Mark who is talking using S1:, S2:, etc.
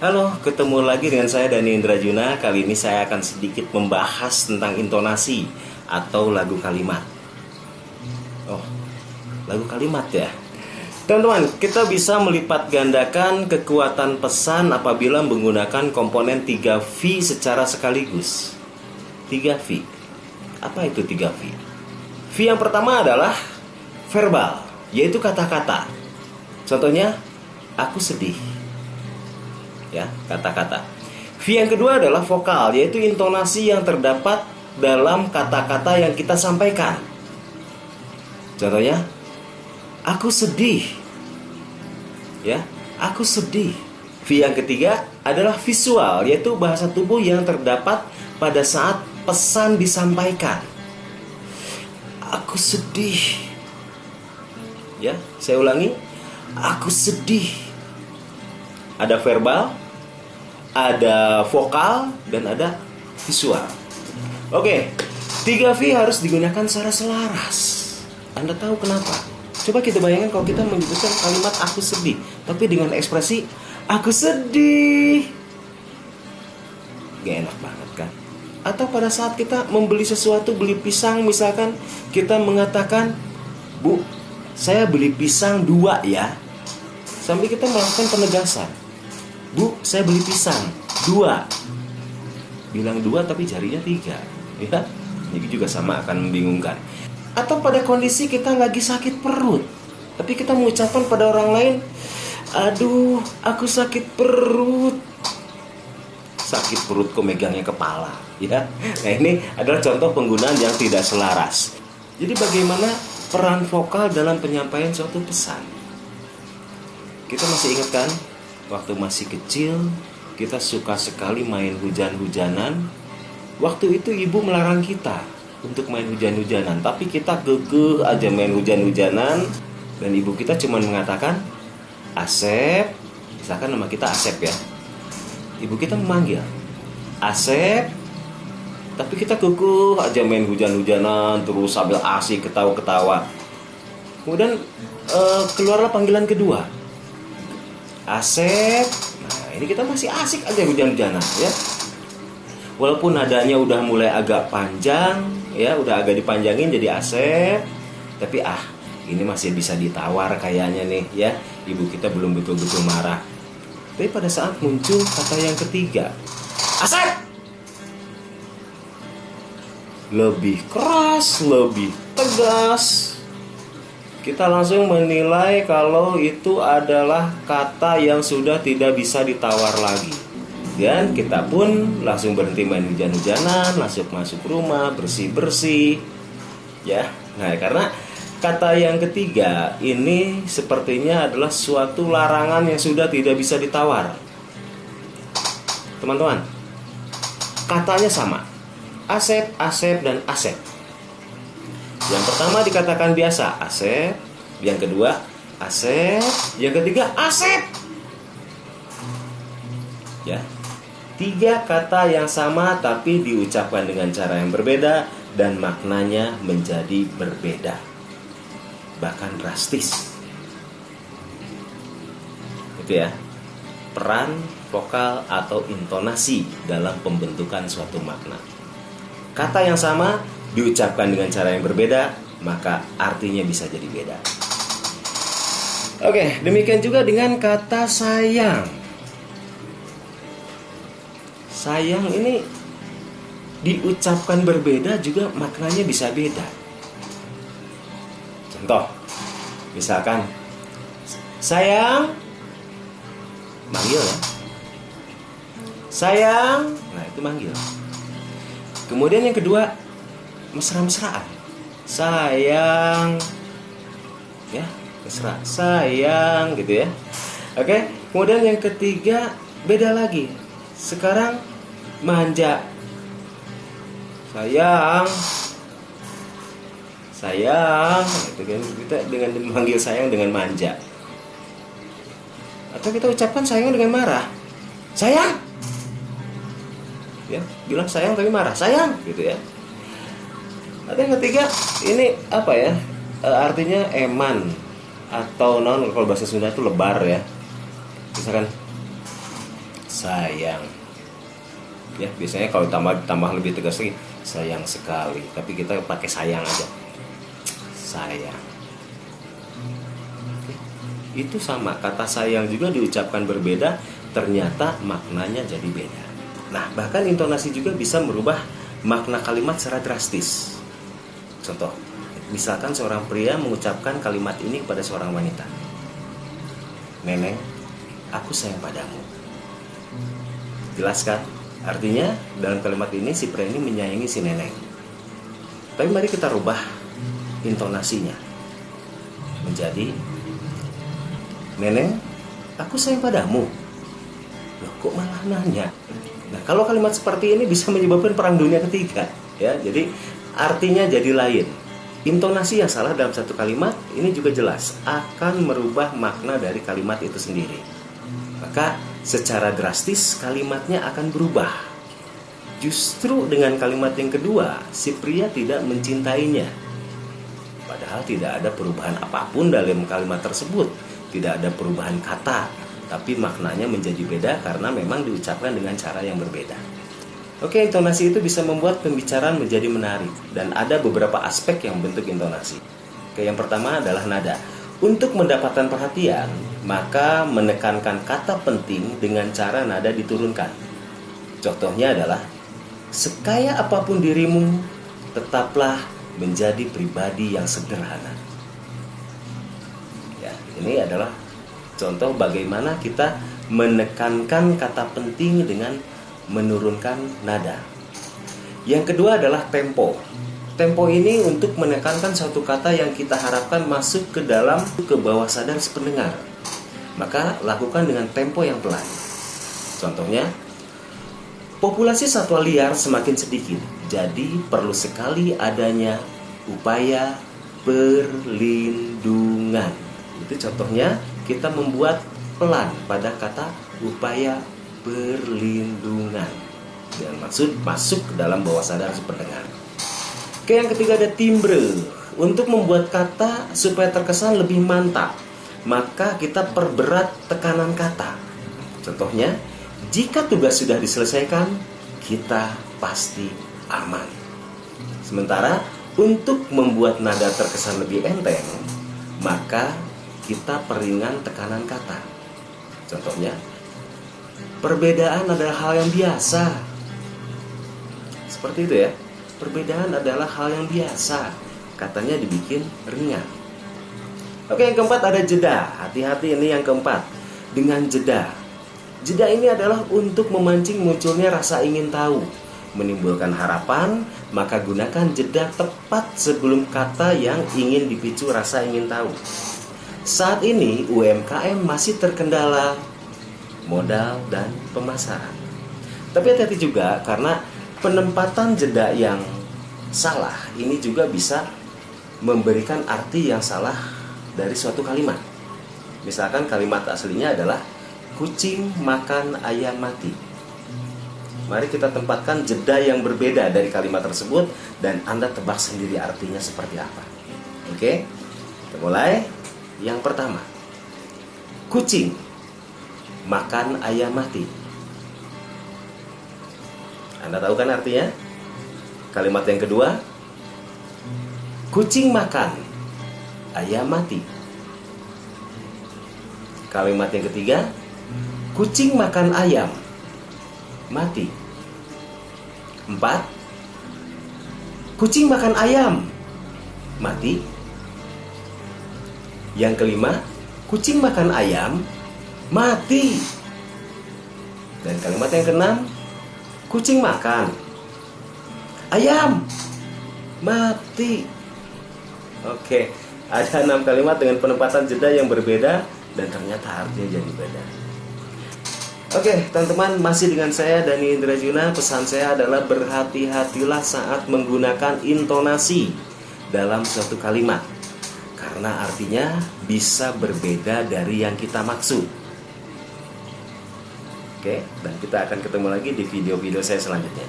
S1: Halo, ketemu lagi dengan saya Dani Indrajuna. Kali ini saya akan sedikit membahas tentang intonasi atau lagu kalimat. Oh, lagu kalimat ya. Teman-teman, kita bisa melipat gandakan kekuatan pesan apabila menggunakan komponen 3V secara sekaligus. 3V. Apa itu 3V? V yang pertama adalah verbal, yaitu kata-kata. Contohnya, aku sedih. Ya, kata-kata. V yang kedua adalah vokal, yaitu intonasi yang terdapat dalam kata-kata yang kita sampaikan. Contohnya, aku sedih. Ya, aku sedih. V yang ketiga adalah visual, yaitu bahasa tubuh yang terdapat pada saat pesan disampaikan. Aku sedih. Ya, saya ulangi. Aku sedih. Ada verbal, ada vokal, dan ada visual. Oke, 3V harus digunakan secara selaras. Anda tahu kenapa? Coba kita bayangkan kalau kita menyebutkan kalimat aku sedih, tapi dengan ekspresi aku sedih. Gak enak banget kan? Atau pada saat kita membeli sesuatu, beli pisang misalkan, kita mengatakan, Bu, saya beli pisang 2 ya. Sambil kita melakukan penegasan, Bu, saya beli pisang 2. Bilang 2 tapi jarinya 3. Ya, ini juga sama akan membingungkan. Atau pada kondisi kita lagi sakit perut, tapi kita mengucapkan pada orang lain, aduh, aku sakit perut. Sakit perut kok megangnya kepala, ya. Nah, ini adalah contoh penggunaan yang tidak selaras. Jadi bagaimana peran vokal dalam penyampaian suatu pesan? Kita masih ingat kan? Waktu masih kecil, kita suka sekali main hujan-hujanan. Waktu itu ibu melarang kita untuk main hujan-hujanan, tapi kita kekeh aja main hujan-hujanan. Dan ibu kita cuma mengatakan, Asep, misalkan nama kita Asep ya. Ibu kita memanggil, Asep, tapi kita kekeh aja main hujan-hujanan, terus sambil asik ketawa-ketawa. Kemudian keluarlah panggilan kedua, Asep. Nah, ini kita masih asik aja hujan-hujanan ya. Walaupun nadanya udah mulai agak panjang ya, udah agak dipanjangin jadi Asep, tapi ini masih bisa ditawar kayaknya nih ya. Ibu kita belum betul-betul marah. Tapi pada saat muncul kata yang ketiga, Asep, lebih keras, lebih tegas, kita langsung menilai kalau itu adalah kata yang sudah tidak bisa ditawar lagi. Dan kita pun langsung berhenti main hujan-hujanan, langsung masuk rumah, bersih-bersih. Ya, nah karena kata yang ketiga ini sepertinya adalah suatu larangan yang sudah tidak bisa ditawar. Teman-teman, katanya sama. Asep, Asep, dan Asep. Yang pertama dikatakan biasa, Asep. Yang kedua, Asep. Yang ketiga, Asep. Ya, 3 kata yang sama tapi diucapkan dengan cara yang berbeda dan maknanya menjadi berbeda, bahkan drastis. Itu ya, peran vokal atau intonasi dalam pembentukan suatu makna. Kata yang sama diucapkan dengan cara yang berbeda, maka artinya bisa jadi beda. Oke, demikian juga dengan kata sayang. Sayang ini diucapkan berbeda juga maknanya bisa beda. Contoh, misalkan sayang, manggil ya. Sayang, nah itu manggil. Kemudian yang kedua, mesra-mesraan. Sayang, ya, mesra, sayang gitu ya. Oke, kemudian yang ketiga beda lagi. Sekarang manja. Sayang, sayang, gitu kan, kita dengan memanggil sayang dengan manja. Atau kita ucapkan sayang dengan marah. Sayang. Ya, bilang sayang tapi marah. Sayang gitu ya. Atau yang ketiga, ini apa ya? Artinya eman atau kalau bahasa Sunda itu lebar ya. Misalkan sayang. Ya, biasanya kalau tambah lebih tegas lagi, sayang sekali. Tapi kita pakai sayang aja. Sayang. Itu sama, kata sayang juga diucapkan berbeda, ternyata maknanya jadi beda. Nah, bahkan intonasi juga bisa merubah makna kalimat secara drastis. Contoh, misalkan seorang pria mengucapkan kalimat ini kepada seorang wanita. Neneng, aku sayang padamu. Jelas kan? Artinya dalam kalimat ini si pria ini menyayangi si neneng. Tapi mari kita rubah intonasinya menjadi, neneng, aku sayang padamu. Loh, kok malah nanya? Nah, kalau kalimat seperti ini bisa menyebabkan perang dunia ketiga, ya. Jadi artinya jadi lain. Intonasi yang salah dalam satu kalimat ini juga jelas akan merubah makna dari kalimat itu sendiri. Maka secara drastis kalimatnya akan berubah. Justru dengan kalimat yang kedua, si pria tidak mencintainya. Padahal tidak ada perubahan apapun dalam kalimat tersebut. Tidak ada perubahan kata, tapi maknanya menjadi beda karena memang diucapkan dengan cara yang berbeda. Oke, intonasi itu bisa membuat pembicaraan menjadi menarik. Dan ada beberapa aspek yang bentuk intonasi. Oke, yang pertama adalah nada. Untuk mendapatkan perhatian, maka menekankan kata penting dengan cara nada diturunkan. Contohnya adalah, sekaya apapun dirimu, tetaplah menjadi pribadi yang sederhana. Ya, ini adalah contoh bagaimana kita menekankan kata penting dengan menurunkan nada. Yang kedua adalah tempo. Tempo ini untuk menekankan suatu kata yang kita harapkan masuk ke dalam ke bawah sadar si pendengar. Maka lakukan dengan tempo yang pelan. Contohnya, populasi satwa liar semakin sedikit, jadi perlu sekali adanya upaya perlindungan. Itu contohnya, kita membuat pelan pada kata upaya perlindungan dengan maksud masuk ke dalam bawah sadar si pendengar. Oke, yang ketiga ada timbre. Untuk membuat kata supaya terkesan lebih mantap, maka kita perberat tekanan kata. Contohnya, jika tugas sudah diselesaikan, kita pasti aman. Sementara untuk membuat nada terkesan lebih enteng, maka kita peringan tekanan kata. Contohnya, perbedaan adalah hal yang biasa. Seperti itu ya. Perbedaan adalah hal yang biasa. Katanya dibikin ringan. Oke, yang keempat ada jeda. Hati-hati ini yang keempat. Dengan jeda. Jeda ini adalah untuk memancing munculnya rasa ingin tahu. Menimbulkan harapan, maka gunakan jeda tepat sebelum kata yang ingin dipicu rasa ingin tahu. Saat ini UMKM masih terkendala modal dan pemasaran. Tapi hati-hati juga karena penempatan jeda yang salah ini juga bisa memberikan arti yang salah dari suatu kalimat. Misalkan kalimat aslinya adalah kucing makan ayam mati. Mari kita tempatkan jeda yang berbeda dari kalimat tersebut dan Anda tebak sendiri artinya seperti apa. Oke? Kita mulai. Yang pertama, kucing makan ayam mati. Anda tahu kan artinya? Kalimat yang kedua, kucing makan ayam mati. Kalimat yang ketiga, kucing makan ayam mati. 4, kucing makan ayam mati. Yang kelima, kucing makan ayam mati. Dan kalimat yang keenam, kucing makan ayam mati. Oke, ada 6 kalimat dengan penempatan jeda yang berbeda dan ternyata artinya jadi beda. Oke, teman-teman, masih dengan saya Dani Indrajuna. Pesan saya adalah berhati-hatilah saat menggunakan intonasi dalam suatu kalimat, karena artinya bisa berbeda dari yang kita maksud. Oke, dan kita akan ketemu lagi di video-video saya selanjutnya.